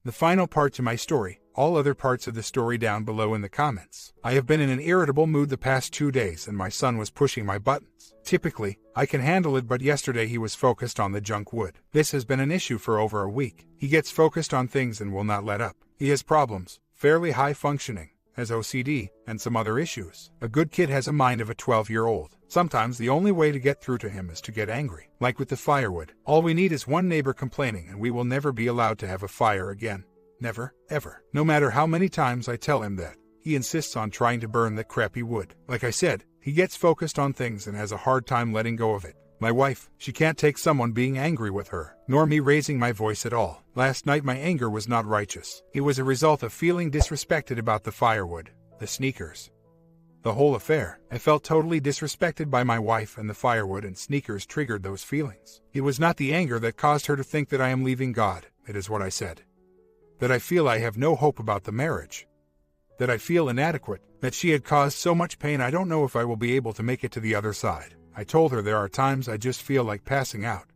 The final part to my story, all other parts of the story down below in the comments. I have been in an irritable mood the past 2 days and my son was pushing my buttons. Typically, I can handle it, but yesterday he was focused on the junk wood. This has been an issue for over a week. He gets focused on things and will not let up. He has problems, fairly high functioning, has OCD, and some other issues. A good kid has a mind of a 12-year-old. Sometimes the only way to get through to him is to get angry. Like with the firewood. All we need is one neighbor complaining and we will never be allowed to have a fire again. Never, ever. No matter how many times I tell him that, he insists on trying to burn that crappy wood. Like I said, he gets focused on things and has a hard time letting go of it. My wife, she can't take someone being angry with her, nor me raising my voice at all. Last night my anger was not righteous. It was a result of feeling disrespected about the firewood, the sneakers, the whole affair. I felt totally disrespected by my wife, and the firewood and sneakers triggered those feelings. It was not the anger that caused her to think that I am leaving God. It is what I said. That I feel I have no hope about the marriage. That I feel inadequate. That she had caused so much pain I don't know if I will be able to make it to the other side. I told her there are times I just feel like passing out.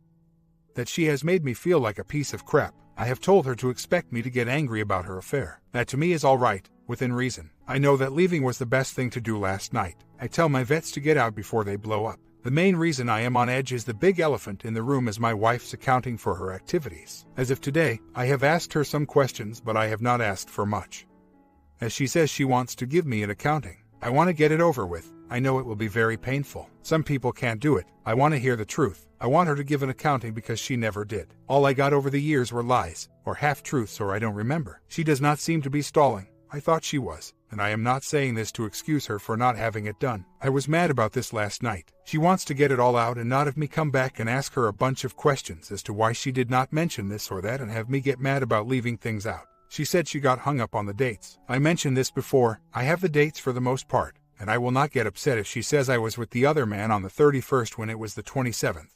That she has made me feel like a piece of crap. I have told her to expect me to get angry about her affair. That to me is all right, within reason. I know that leaving was the best thing to do last night. I tell my vets to get out before they blow up. The main reason I am on edge is the big elephant in the room is my wife's accounting for her activities. As of today, I have asked her some questions, but I have not asked for much. As she says she wants to give me an accounting. I want to get it over with. I know it will be very painful. Some people can't do it. I want to hear the truth. I want her to give an accounting because she never did. All I got over the years were lies, or half-truths, or I don't remember. She does not seem to be stalling. I thought she was, and I am not saying this to excuse her for not having it done. I was mad about this last night. She wants to get it all out and not have me come back and ask her a bunch of questions as to why she did not mention this or that and have me get mad about leaving things out. She said she got hung up on the dates. I mentioned this before. I have the dates for the most part, and I will not get upset if she says I was with the other man on the 31st when it was the 27th.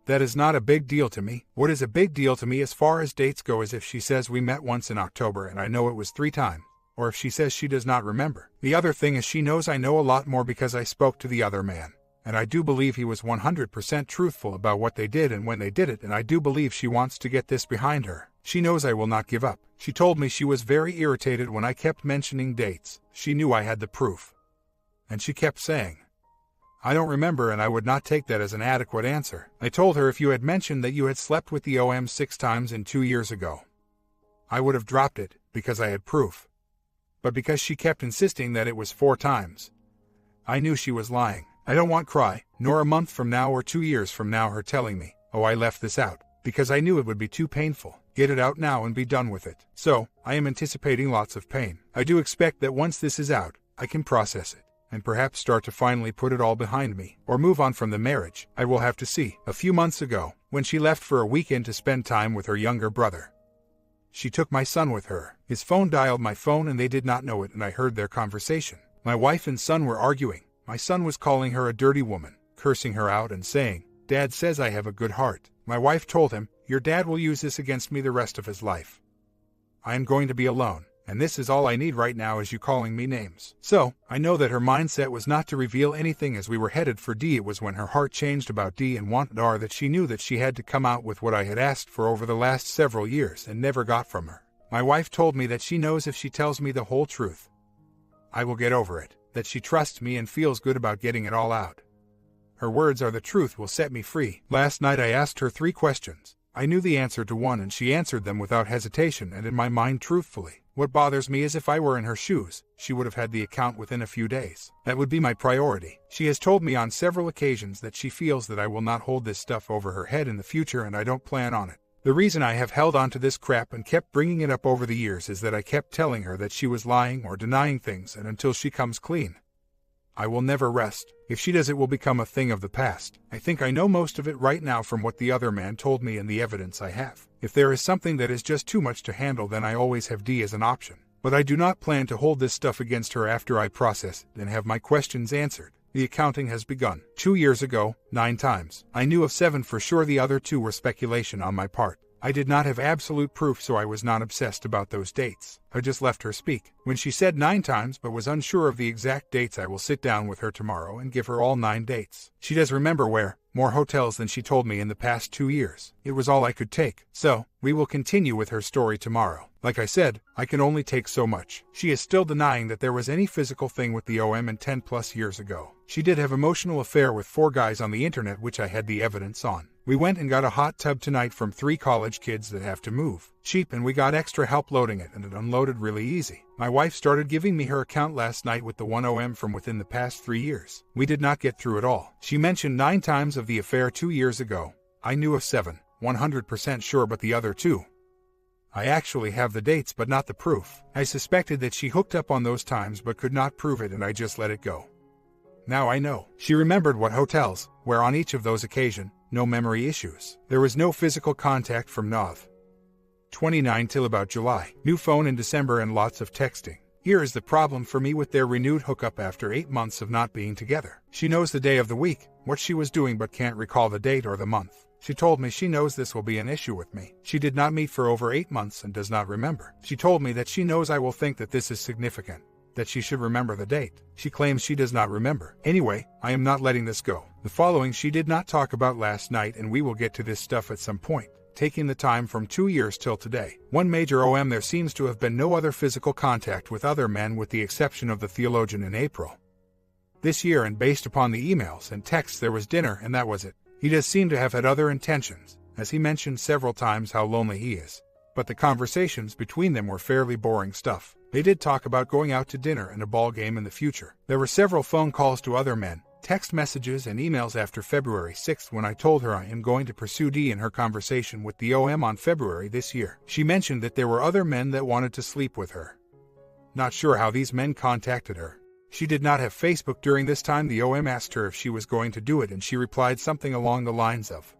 That is not a big deal to me. What is a big deal to me as far as dates go is if she says we met once in October and I know it was 3 times, or if she says she does not remember. The other thing is she knows I know a lot more because I spoke to the other man, and I do believe he was 100% truthful about what they did and when they did it, and I do believe she wants to get this behind her. She knows I will not give up. She told me she was very irritated when I kept mentioning dates. She knew I had the proof. And she kept saying, I don't remember, and I would not take that as an adequate answer. I told her if you had mentioned that you had slept with the OM 6 times in 2 years ago, I would have dropped it, because I had proof. But because she kept insisting that it was 4 times, I knew she was lying. I don't want cry, nor a month from now or 2 years from now her telling me, oh, I left this out, because I knew it would be too painful. Get it out now and be done with it. So, I am anticipating lots of pain. I do expect that once this is out, I can process it, and perhaps start to finally put it all behind me, or move on from the marriage. I will have to see. A few months ago, when she left for a weekend to spend time with her younger brother, she took my son with her. His phone dialed my phone and they did not know it, and I heard their conversation. My wife and son were arguing. My son was calling her a dirty woman, cursing her out and saying, Dad says I have a good heart. My wife told him, your dad will use this against me the rest of his life. I am going to be alone, and this is all I need right now is you calling me names. So, I know that her mindset was not to reveal anything as we were headed for D. It was when her heart changed about D and wanted R that she knew that she had to come out with what I had asked for over the last several years and never got from her. My wife told me that she knows if she tells me the whole truth, I will get over it, that she trusts me and feels good about getting it all out. Her words are the truth will set me free. Last night I asked her 3 questions. I knew the answer to one and she answered them without hesitation and in my mind truthfully. What bothers me is if I were in her shoes, she would have had the account within a few days. That would be my priority. She has told me on several occasions that she feels that I will not hold this stuff over her head in the future, and I don't plan on it. The reason I have held on to this crap and kept bringing it up over the years is that I kept telling her that she was lying or denying things, and until she comes clean, I will never rest. If she does, it will become a thing of the past. I think I know most of it right now from what the other man told me and the evidence I have. If there is something that is just too much to handle, then I always have D as an option. But I do not plan to hold this stuff against her after I process it and have my questions answered. The accounting has begun. 2 years ago, 9 times. I knew of 7 for sure. The other 2 were speculation on my part. I did not have absolute proof, so I was not obsessed about those dates. I just let her speak. When she said 9 times but was unsure of the exact dates, I will sit down with her tomorrow and give her all 9 dates. She does remember where, more hotels than she told me in the past 2 years. It was all I could take. So, we will continue with her story tomorrow. Like I said, I can only take so much. She is still denying that there was any physical thing with the OM 10 plus years ago. She did have emotional affair with 4 guys on the internet, which I had the evidence on. We went and got a hot tub tonight from 3 college kids that have to move. Cheap, and we got extra help loading it, and it unloaded really easy. My wife started giving me her account last night with the 1 OM from within the past 3 years. We did not get through it all. She mentioned 9 times of the affair 2 years ago. I knew of 7, 100% sure, but the other 2. I actually have the dates but not the proof. I suspected that she hooked up on those times but could not prove it, and I just let it go. Now I know. She remembered what hotels, where on each of those occasions, no memory issues. There was no physical contact from Nov. 29 till about July. New phone in December and lots of texting. Here is the problem for me with their renewed hookup after 8 months of not being together. She knows the day of the week, what she was doing, but can't recall the date or the month. She told me she knows this will be an issue with me. She did not meet for over 8 months and does not remember. She told me that she knows I will think that this is significant, that she should remember the date. She claims she does not remember. Anyway, I am not letting this go. The following she did not talk about last night, and we will get to this stuff at some point. Taking the time from 2 years till today. 1 major OM. There seems to have been no other physical contact with other men with the exception of the theologian in April this year, and based upon the emails and texts there was dinner and that was it. He does seem to have had other intentions, as he mentioned several times how lonely he is. But the conversations between them were fairly boring stuff. They did talk about going out to dinner and a ball game in the future. There were several phone calls to other men, text messages and emails after February 6th when I told her I am going to pursue D in her conversation with the OM on February this year. She mentioned that there were other men that wanted to sleep with her. Not sure how these men contacted her. She did not have Facebook during this time. The OM asked her if she was going to do it, and she replied something along the lines of,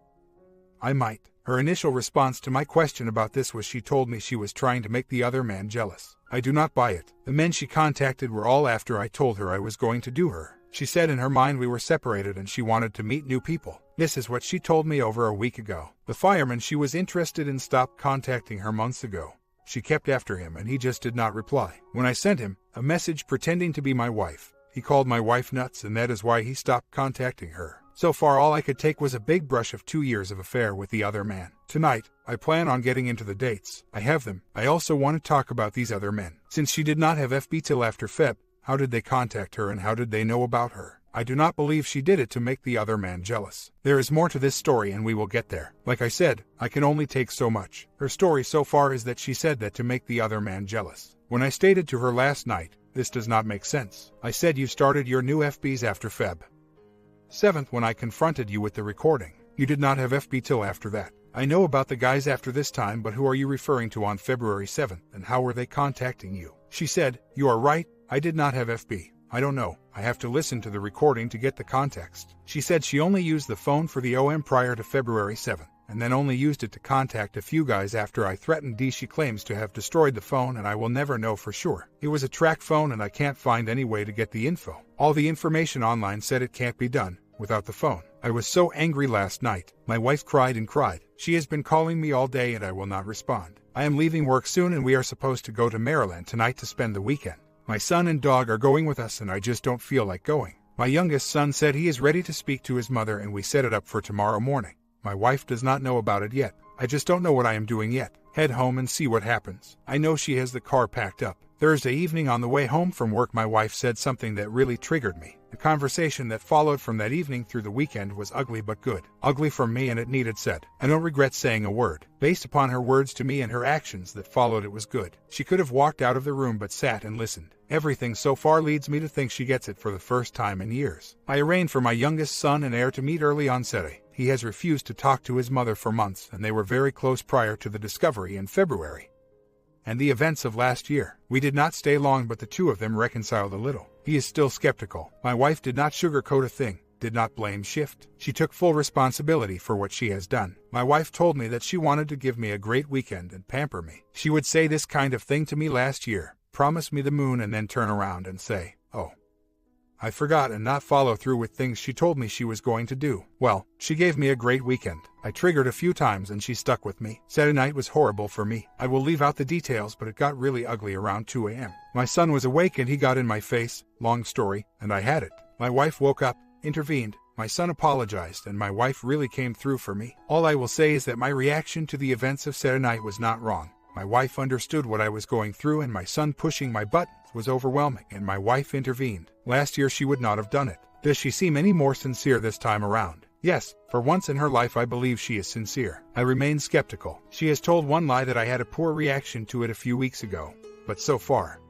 "I might." Her initial response to my question about this was she told me she was trying to make the other man jealous. I do not buy it. The men she contacted were all after I told her I was going to do her. She said in her mind we were separated and she wanted to meet new people. This is what she told me over a week ago. The fireman she was interested in stopped contacting her months ago. She kept after him and he just did not reply. When I sent him a message pretending to be my wife, he called my wife nuts, and that is why he stopped contacting her. So far all I could take was a big brush of 2 years of affair with the other man. Tonight, I plan on getting into the dates. I have them. I also want to talk about these other men. Since she did not have FB till after Feb, how did they contact her and how did they know about her? I do not believe she did it to make the other man jealous. There is more to this story and we will get there. Like I said, I can only take so much. Her story so far is that she said that to make the other man jealous. When I stated to her last night, this does not make sense. I said you started your new FBs after Feb 7th when I confronted you with the recording. You did not have FB till after that. I know about the guys after this time, but who are you referring to on February 7th and how were they contacting you? She said, you are right, I did not have FB. I don't know, I have to listen to the recording to get the context. She said she only used the phone for the OM prior to February 7th, and then only used it to contact a few guys after I threatened D. She claims to have destroyed the phone and I will never know for sure. It was a track phone and I can't find any way to get the info. All the information online said it can't be done without the phone. I was so angry last night. My wife cried and cried. She has been calling me all day and I will not respond. I am leaving work soon and we are supposed to go to Maryland tonight to spend the weekend. My son and dog are going with us and I just don't feel like going. My youngest son said he is ready to speak to his mother and we set it up for tomorrow morning. My wife does not know about it yet. I just don't know what I am doing yet. Head home and see what happens. I know she has the car packed up. Thursday evening on the way home from work my wife said something that really triggered me. The conversation that followed from that evening through the weekend was ugly but good. Ugly from me and it needed said. I don't regret saying a word. Based upon her words to me and her actions that followed it was good. She could have walked out of the room but sat and listened. Everything so far leads me to think she gets it for the first time in years. I arranged for my youngest son and heir to meet early on Saturday. He has refused to talk to his mother for months and they were very close prior to the discovery in February and the events of last year. We did not stay long but the two of them reconciled a little. He is still skeptical. My wife did not sugarcoat a thing, did not blame shift. She took full responsibility for what she has done. My wife told me that she wanted to give me a great weekend and pamper me. She would say this kind of thing to me last year, promise me the moon and then turn around and say, oh, I forgot and not follow through with things she told me she was going to do. Well, she gave me a great weekend. I triggered a few times and she stuck with me. Saturday night was horrible for me. I will leave out the details but it got really ugly around 2 a.m. My son was awake and he got in my face, long story, and I had it. My wife woke up, intervened. My son apologized and my wife really came through for me. All I will say is that my reaction to the events of Saturday night was not wrong. My wife understood what I was going through and my son pushing my buttons was overwhelming and my wife intervened. Last year she would not have done it. Does she seem any more sincere this time around? Yes, for once in her life I believe she is sincere. I remain skeptical. She has told one lie that I had a poor reaction to it a few weeks ago. But so far,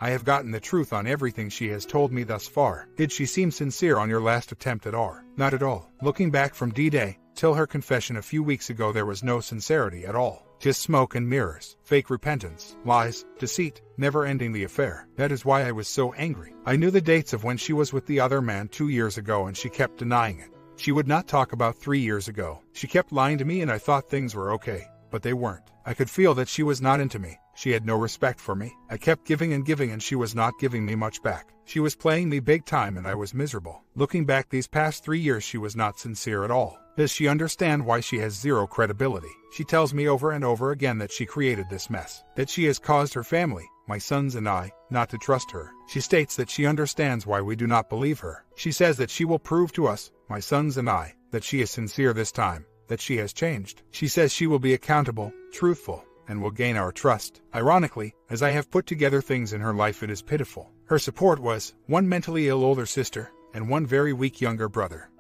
I have gotten the truth on everything she has told me thus far. Did she seem sincere on your last attempt at R? Not at all. Looking back from D-Day till her confession a few weeks ago, there was no sincerity at all. Just smoke and mirrors, fake repentance, lies, deceit, never ending the affair. That is why I was so angry. I knew the dates of when she was with the other man 2 years ago and she kept denying it. She would not talk about 3 years ago. She kept lying to me and I thought things were okay, but they weren't. I could feel that she was not into me. She had no respect for me. I kept giving and she was not giving me much back. She was playing me big time and I was miserable. Looking back these past 3 years, she was not sincere at all. Does she understand why she has zero credibility? She tells me over and over again that she created this mess, that she has caused her family, my sons and I, not to trust her. She states that she understands why we do not believe her. She says that she will prove to us, my sons and I, that she is sincere this time, that she has changed. She says she will be accountable, truthful, and will gain our trust. Ironically, as I have put together things in her life, it is pitiful. Her support was one mentally ill older sister and one very weak younger brother.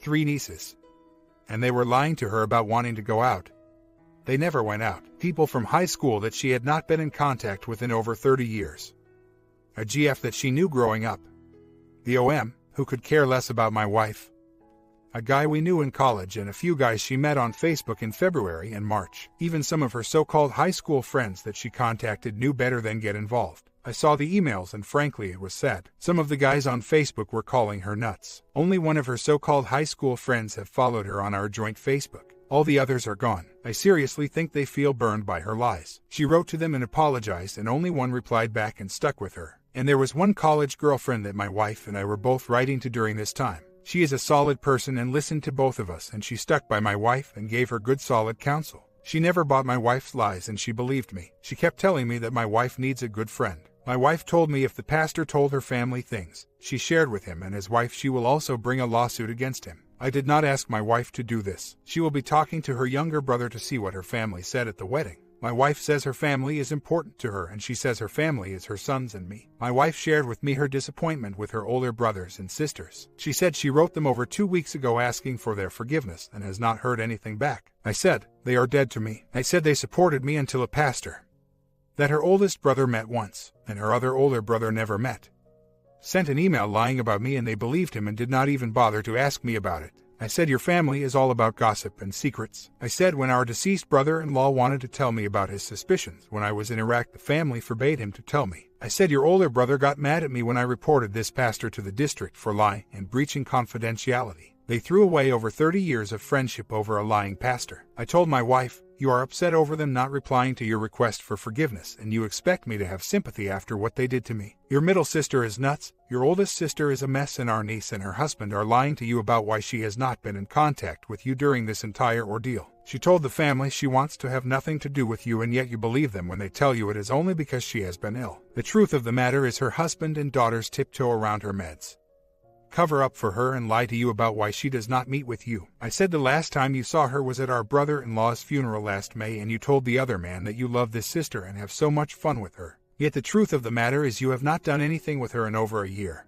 3 nieces. And they were lying to her about wanting to go out. They never went out. People from high school that she had not been in contact with in over 30 years. A GF that she knew growing up. The OM, who could care less about my wife. A guy we knew in college and a few guys she met on Facebook in February and March. Even some of her so-called high school friends that she contacted knew better than get involved. I saw the emails and frankly it was sad. Some of the guys on Facebook were calling her nuts. Only one of her so-called high school friends have followed her on our joint Facebook. All the others are gone. I seriously think they feel burned by her lies. She wrote to them and apologized and only one replied back and stuck with her. And there was one college girlfriend that my wife and I were both writing to during this time. She is a solid person and listened to both of us and she stuck by my wife and gave her good solid counsel. She never bought my wife's lies and she believed me. She kept telling me that my wife needs a good friend. My wife told me if the pastor told her family things she shared with him and his wife, she will also bring a lawsuit against him. I did not ask my wife to do this. She will be talking to her younger brother to see what her family said at the wedding. My wife says her family is important to her and she says her family is her sons and me. My wife shared with me her disappointment with her older brothers and sisters. She said she wrote them over 2 weeks ago asking for their forgiveness and has not heard anything back. I said, they are dead to me. I said they supported me until a pastor that her oldest brother met once and her other older brother never met sent an email lying about me and they believed him and did not even bother to ask me about it. I said your family is all about gossip and secrets. I said when our deceased brother-in-law wanted to tell me about his suspicions when I was in Iraq, the family forbade him to tell me. I said your older brother got mad at me when I reported this pastor to the district for lying and breaching confidentiality. They threw away over 30 years of friendship over a lying pastor. I told my wife, you are upset over them not replying to your request for forgiveness and you expect me to have sympathy after what they did to me. Your middle sister is nuts, your oldest sister is a mess and our niece and her husband are lying to you about why she has not been in contact with you during this entire ordeal. She told the family she wants to have nothing to do with you and yet you believe them when they tell you it is only because she has been ill. The truth of the matter is her husband and daughters tiptoe around her meds, cover up for her and lie to you about why she does not meet with you. I said the last time you saw her was at our brother-in-law's funeral last May and you told the other man that you love this sister and have so much fun with her. Yet the truth of the matter is you have not done anything with her in over a year.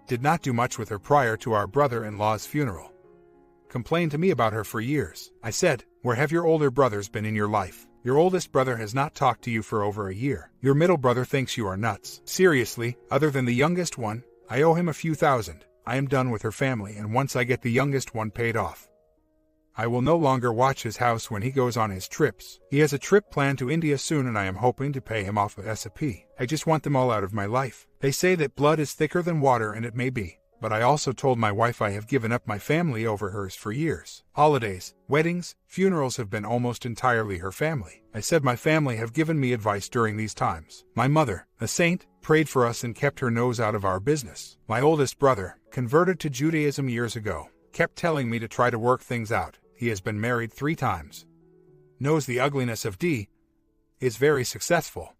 Did not do much with her prior to our brother-in-law's funeral. Complained to me about her for years. I said, where have your older brothers been in your life? Your oldest brother has not talked to you for over a year. Your middle brother thinks you are nuts. Seriously, other than the youngest one, I owe him a few thousand. I am done with her family and once I get the youngest one paid off, I will no longer watch his house when he goes on his trips. He has a trip planned to India soon and I am hoping to pay him off with SAP. I just want them all out of my life. They say that blood is thicker than water and it may be, but I also told my wife I have given up my family over hers for years. Holidays, weddings, funerals have been almost entirely her family. I said my family have given me advice during these times. My mother, a saint, prayed for us and kept her nose out of our business. My oldest brother, converted to Judaism years ago, kept telling me to try to work things out. He has been married 3 times. Knows the ugliness of D. Is very successful.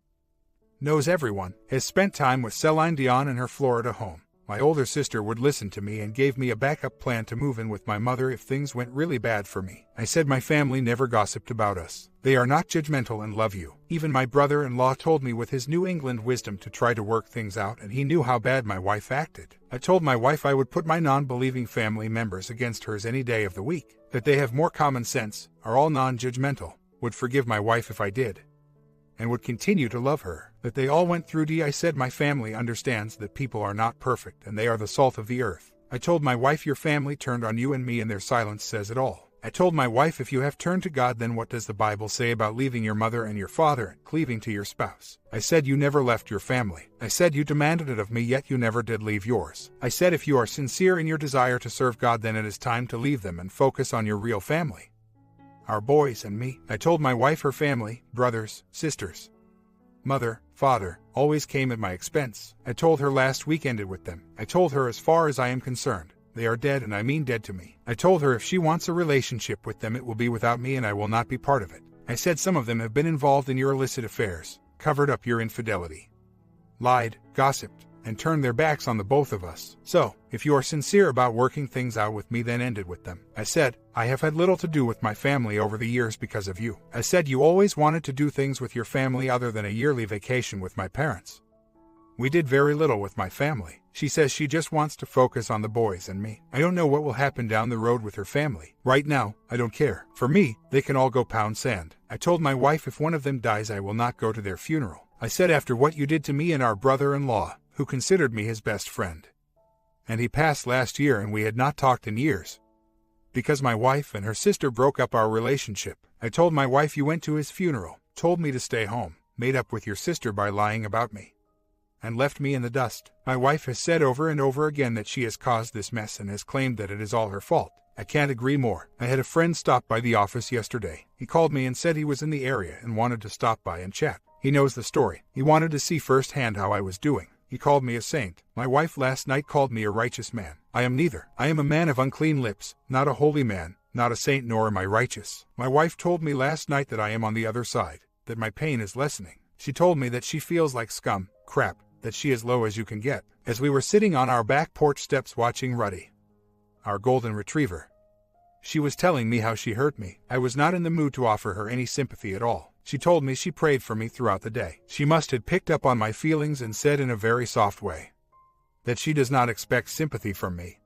Knows everyone. Has spent time with Celine Dion in her Florida home. My older sister would listen to me and gave me a backup plan to move in with my mother if things went really bad for me. I said my family never gossiped about us. They are not judgmental and love you. Even my brother-in-law told me with his New England wisdom to try to work things out, and he knew how bad my wife acted. I told my wife I would put my non-believing family members against hers any day of the week, that they have more common sense, are all non-judgmental, would forgive my wife if I did, and would continue to love her. That they all went through I said my family understands that people are not perfect and they are the salt of the earth. I told my wife your family turned on you and me and their silence says it all. I told my wife if you have turned to God, then what does the Bible say about leaving your mother and your father and cleaving to your spouse? I said you never left your family. I said you demanded it of me yet you never did leave yours. I said if you are sincere in your desire to serve God, then it is time to leave them and focus on your real family, our boys and me. I told my wife her family, brothers, sisters, mother, father, always came at my expense. I told her last week ended with them. I told her as far as I am concerned, they are dead, and I mean dead to me. I told her if she wants a relationship with them it will be without me and I will not be part of it. I said some of them have been involved in your illicit affairs, covered up your infidelity, lied, gossiped, and turned their backs on the both of us. So, if you are sincere about working things out with me, then end it with them. I said, I have had little to do with my family over the years because of you. I said you always wanted to do things with your family other than a yearly vacation with my parents. We did very little with my family. She says she just wants to focus on the boys and me. I don't know what will happen down the road with her family. Right now, I don't care. For me, they can all go pound sand. I told my wife if one of them dies I will not go to their funeral. I said after what you did to me and our brother-in-law, who considered me his best friend, and he passed last year and we had not talked in years, because my wife and her sister broke up our relationship. I told my wife you went to his funeral, told me to stay home, made up with your sister by lying about me, and left me in the dust. My wife has said over and over again that she has caused this mess and has claimed that it is all her fault. I can't agree more. I had a friend stop by the office yesterday. He called me and said he was in the area and wanted to stop by and chat. He knows the story. He wanted to see firsthand how I was doing. He called me a saint. My wife last night called me a righteous man. I am neither. I am a man of unclean lips, not a holy man, not a saint, nor am I righteous. My wife told me last night that I am on the other side, that my pain is lessening. She told me that she feels like scum, crap, that she is low as you can get. As we were sitting on our back porch steps watching Ruddy, our golden retriever, she was telling me how she hurt me. I was not in the mood to offer her any sympathy at all. She told me she prayed for me throughout the day. She must have picked up on my feelings and said in a very soft way that she does not expect sympathy from me,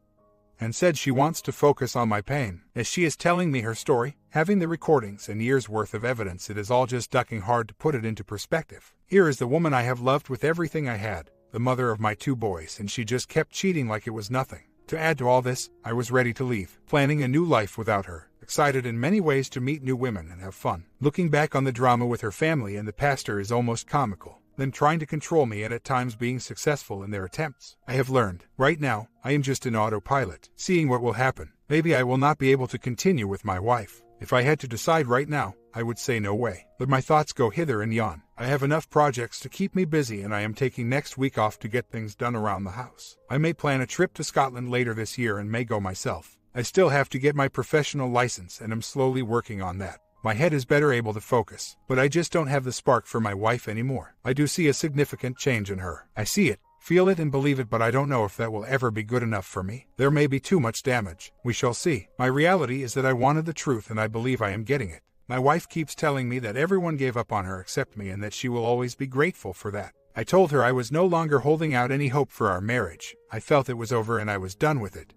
and said she wants to focus on my pain. As she is telling me her story, having the recordings and years' worth of evidence, it is all just ducking hard to put it into perspective. Here is the woman I have loved with everything I had, the mother of my 2 boys, and she just kept cheating like it was nothing. To add to all this, I was ready to leave, planning a new life without her, excited in many ways to meet new women and have fun. Looking back on the drama with her family and the pastor is almost comical, them trying to control me and at times being successful in their attempts. I have learned. Right now, I am just an autopilot, seeing what will happen. Maybe I will not be able to continue with my wife. If I had to decide right now, I would say no way. But my thoughts go hither and yon. I have enough projects to keep me busy and I am taking next week off to get things done around the house. I may plan a trip to Scotland later this year and may go myself. I still have to get my professional license and am slowly working on that. My head is better able to focus, but I just don't have the spark for my wife anymore. I do see a significant change in her. I see it, feel it and believe it, but I don't know if that will ever be good enough for me. There may be too much damage. We shall see. My reality is that I wanted the truth and I believe I am getting it. My wife keeps telling me that everyone gave up on her except me and that she will always be grateful for that. I told her I was no longer holding out any hope for our marriage. I felt it was over and I was done with it.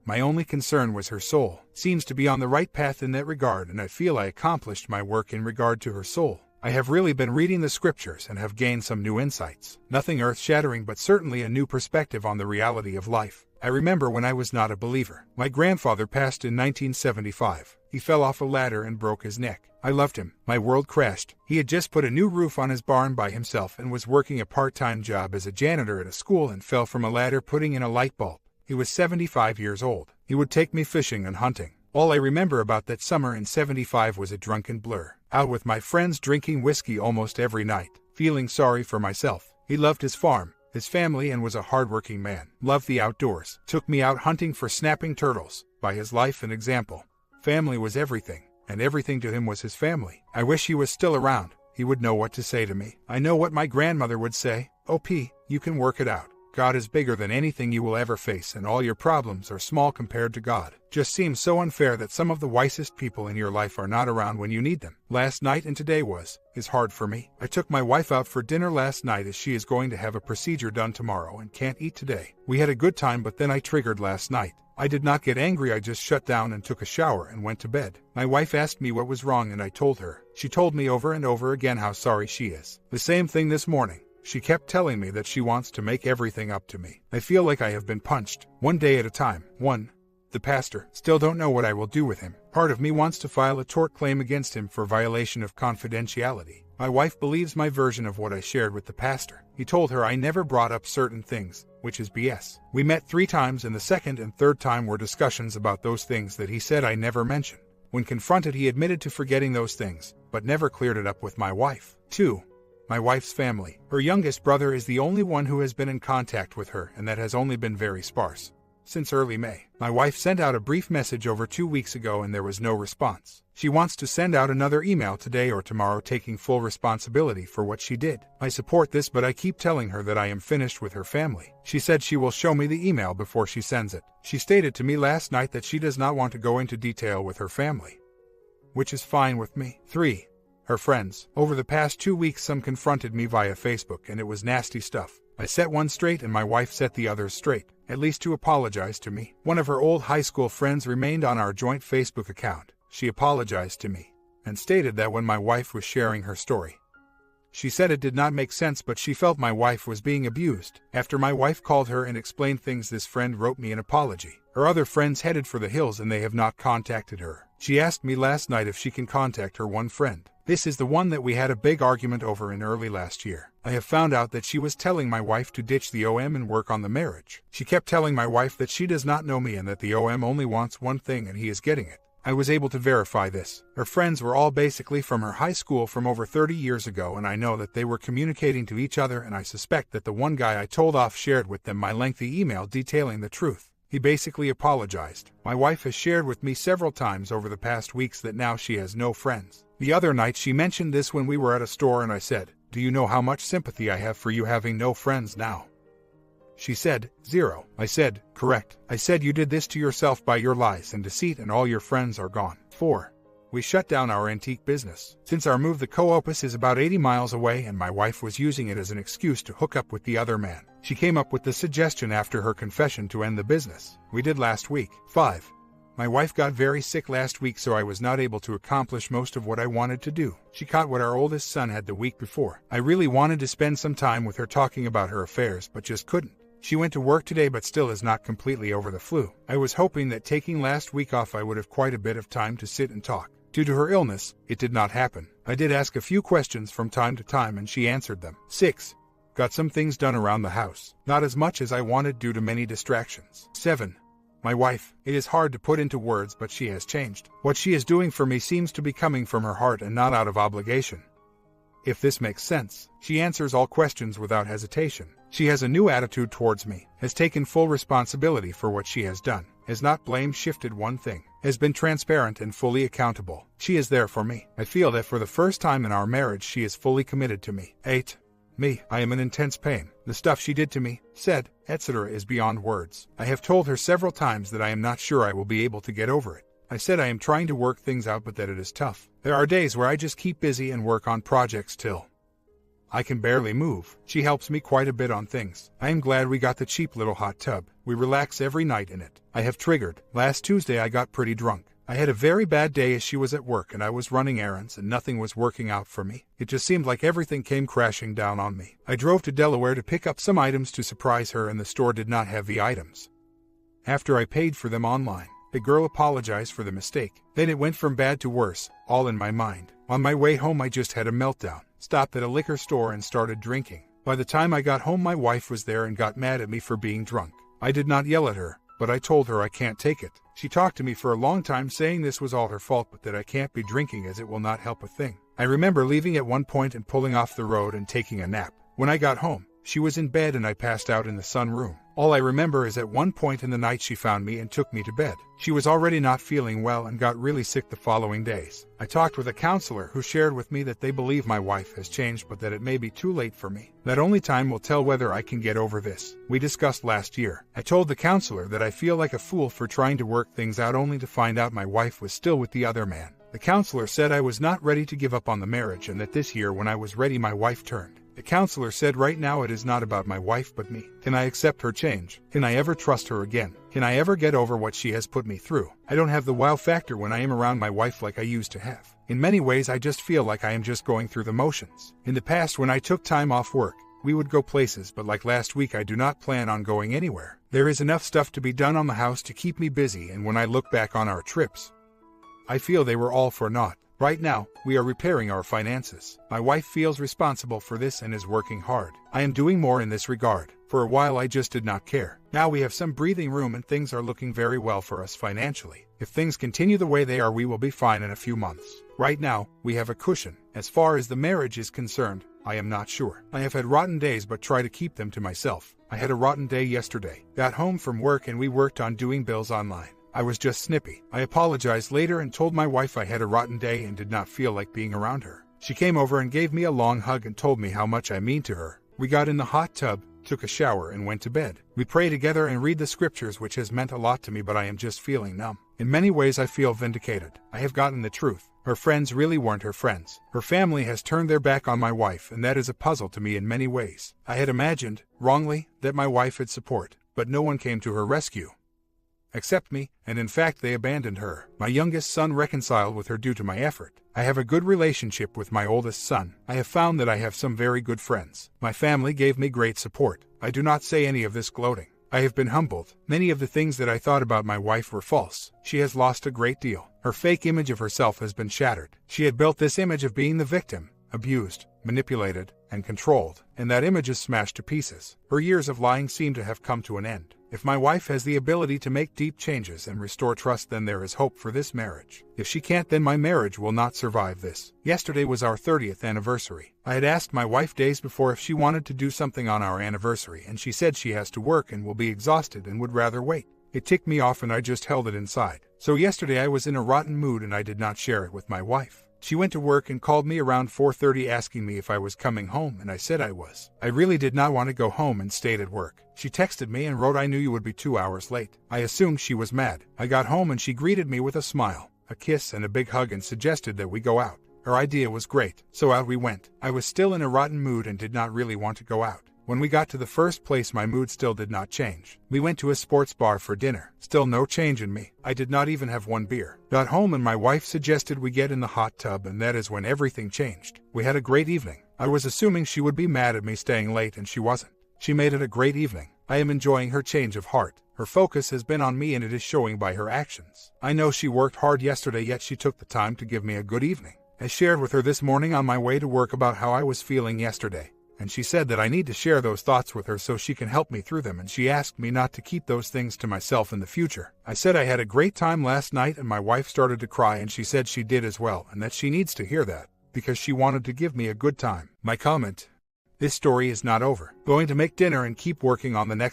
My only concern was her soul. Seems to be on the right path in that regard, and I feel I accomplished my work in regard to her soul. I have really been reading the scriptures and have gained some new insights. Nothing earth-shattering, but certainly a new perspective on the reality of life. I remember when I was not a believer. My grandfather passed in 1975. He fell off a ladder and broke his neck. I loved him. My world crashed. He had just put a new roof on his barn by himself and was working a part-time job as a janitor at a school and fell from a ladder putting in a light bulb. He was 75 years old. He would take me fishing and hunting. All I remember about that summer in 75 was a drunken blur. Out with my friends drinking whiskey almost every night, feeling sorry for myself. He loved his farm, his family, and was a hard-working man. Loved the outdoors. Took me out hunting for snapping turtles. By his life and example, family was everything, and everything to him was his family. I wish he was still around. He would know what to say to me. I know what my grandmother would say. "Oh, P, you can work it out. God is bigger than anything you will ever face, and all your problems are small compared to God. Just seems so unfair that some of the wisest people in your life are not around when you need them. Last night and today is hard for me. I took my wife out for dinner last night as she is going to have a procedure done tomorrow and can't eat today. We had a good time, but then I triggered last night. I did not get angry, I just shut down and took a shower and went to bed. My wife asked me what was wrong and I told her. She told me over and over again how sorry she is. The same thing this morning. She kept telling me that she wants to make everything up to me. I feel like I have been punched, one day at a time. The pastor. Still don't know what I will do with him. Part of me wants to file a tort claim against him for violation of confidentiality. My wife believes my version of what I shared with the pastor. He told her I never brought up certain things, which is BS. We met 3 times and the second and third time were discussions about those things that he said I never mentioned. When confronted, he admitted to forgetting those things, but never cleared it up with my wife. 2. My wife's family. Her youngest brother is the only one who has been in contact with her, and that has only been very sparse. Since early May, my wife sent out a brief message over 2 weeks ago and there was no response. She wants to send out another email today or tomorrow taking full responsibility for what she did. I support this, but I keep telling her that I am finished with her family. She said she will show me the email before she sends it. She stated to me last night that she does not want to go into detail with her family, which is fine with me. 3. Her friends. Over the past 2 weeks, some confronted me via Facebook and it was nasty stuff. I set one straight and my wife set the others straight, at least to apologize to me. One of her old high school friends remained on our joint Facebook account. She apologized to me and stated that when my wife was sharing her story, she said it did not make sense, but she felt my wife was being abused. After my wife called her and explained things, this friend wrote me an apology. Her other friends headed for the hills and they have not contacted her. She asked me last night if she can contact her one friend. This is the one that we had a big argument over in early last year. I have found out that she was telling my wife to ditch the OM and work on the marriage. She kept telling my wife that she does not know me and that the OM only wants one thing and he is getting it. I was able to verify this. Her friends were all basically from her high school from over 30 years ago, and I know that they were communicating to each other, and I suspect that the one guy I told off shared with them my lengthy email detailing the truth. He basically apologized. My wife has shared with me several times over the past weeks that now she has no friends. The other night she mentioned this when we were at a store and I said, "Do you know how much sympathy I have for you having no friends now?" She said, "0. I said, "Correct." I said, "You did this to yourself by your lies and deceit and all your friends are gone." 4. We shut down our antique business. Since our move, the co-opus is about 80 miles away and my wife was using it as an excuse to hook up with the other man. She came up with the suggestion after her confession to end the business. We did last week. 5. My wife got very sick last week, so I was not able to accomplish most of what I wanted to do. She caught what our oldest son had the week before. I really wanted to spend some time with her talking about her affairs, but just couldn't. She went to work today but still is not completely over the flu. I was hoping that taking last week off I would have quite a bit of time to sit and talk. Due to her illness, it did not happen. I did ask a few questions from time to time and she answered them. 6. Got some things done around the house. Not as much as I wanted due to many distractions. 7. My wife. It is hard to put into words, but she has changed. What she is doing for me seems to be coming from her heart and not out of obligation. If this makes sense. She answers all questions without hesitation. She has a new attitude towards me, has taken full responsibility for what she has done, has not blame-shifted one thing, has been transparent and fully accountable. She is there for me. I feel that for the first time in our marriage she is fully committed to me. 8. Me. I am in intense pain. The stuff she did to me, said, etc. is beyond words. I have told her several times that I am not sure I will be able to get over it. I said I am trying to work things out but that it is tough. There are days where I just keep busy and work on projects till I can barely move. She helps me quite a bit on things. I am glad we got the cheap little hot tub. We relax every night in it. I have triggered. Last Tuesday I got pretty drunk. I had a very bad day as she was at work and I was running errands and nothing was working out for me. It just seemed like everything came crashing down on me. I drove to Delaware to pick up some items to surprise her and the store did not have the items. After I paid for them online, the girl apologized for the mistake. Then it went from bad to worse, all in my mind. On my way home I just had a meltdown, stopped at a liquor store and started drinking. By the time I got home my wife was there and got mad at me for being drunk. I did not yell at her, but I told her I can't take it. She talked to me for a long time saying this was all her fault but that I can't be drinking as it will not help a thing. I remember leaving at one point and pulling off the road and taking a nap. When I got home, She was in bed and I passed out in the sunroom. All I remember is at one point in the night she found me and took me to bed. She was already not feeling well and got really sick the following days. I talked with a counselor who shared with me that they believe my wife has changed but that it may be too late for me. That only time will tell whether I can get over this. We discussed last year. I told the counselor that I feel like a fool for trying to work things out only to find out my wife was still with the other man. The counselor said I was not ready to give up on the marriage and that this year when I was ready my wife turned. The counselor said right now it is not about my wife but me. Can I accept her change? Can I ever trust her again? Can I ever get over what she has put me through? I don't have the wow factor when I am around my wife like I used to have. In many ways I just feel like I am just going through the motions. In the past when I took time off work, we would go places, but like last week I do not plan on going anywhere. There is enough stuff to be done on the house to keep me busy, and when I look back on our trips, I feel they were all for naught. Right now, we are repairing our finances. My wife feels responsible for this and is working hard. I am doing more in this regard. For a while I just did not care. Now we have some breathing room and things are looking very well for us financially. If things continue the way they are, we will be fine in a few months. Right now, we have a cushion. As far as the marriage is concerned, I am not sure. I have had rotten days but try to keep them to myself. I had a rotten day yesterday. Got home from work and we worked on doing bills online. I was just snippy. I apologized later and told my wife I had a rotten day and did not feel like being around her. She came over and gave me a long hug and told me how much I mean to her. We got in the hot tub, took a shower and went to bed. We pray together and read the scriptures, which has meant a lot to me, but I am just feeling numb. In many ways I feel vindicated. I have gotten the truth. Her friends really weren't her friends. Her family has turned their back on my wife, and that is a puzzle to me in many ways. I had imagined, wrongly, that my wife had support, but no one came to her rescue except me, and in fact they abandoned her. My youngest son reconciled with her due to my effort. I have a good relationship with my oldest son. I have found that I have some very good friends. My family gave me great support. I do not say any of this gloating. I have been humbled. Many of the things that I thought about my wife were false. She has lost a great deal. Her fake image of herself has been shattered. She had built this image of being the victim, abused, manipulated, and controlled, and that image is smashed to pieces. Her years of lying seem to have come to an end. If my wife has the ability to make deep changes and restore trust, then there is hope for this marriage. If she can't, then my marriage will not survive this. Yesterday was our 30th anniversary. I had asked my wife days before if she wanted to do something on our anniversary, and she said she has to work and will be exhausted and would rather wait. It ticked me off and I just held it inside. So yesterday I was in a rotten mood and I did not share it with my wife. She went to work and called me around 4:30 asking me if I was coming home, and I said I was. I really did not want to go home and stayed at work. She texted me and wrote, "I knew you would be 2 hours late." I assumed she was mad. I got home and she greeted me with a smile, a kiss and a big hug and suggested that we go out. Her idea was great, so out we went. I was still in a rotten mood and did not really want to go out. When we got to the first place, my mood still did not change. We went to a sports bar for dinner. Still no change in me. I did not even have one beer. Got home and my wife suggested we get in the hot tub, and that is when everything changed. We had a great evening. I was assuming she would be mad at me staying late, and she wasn't. She made it a great evening. I am enjoying her change of heart. Her focus has been on me and it is showing by her actions. I know she worked hard yesterday, yet she took the time to give me a good evening. I shared with her this morning on my way to work about how I was feeling yesterday, and she said that I need to share those thoughts with her so she can help me through them, and she asked me not to keep those things to myself in the future. I said I had a great time last night, and my wife started to cry, and she said she did as well, and that she needs to hear that, because she wanted to give me a good time. My comment: this story is not over. Going to make dinner and keep working on the next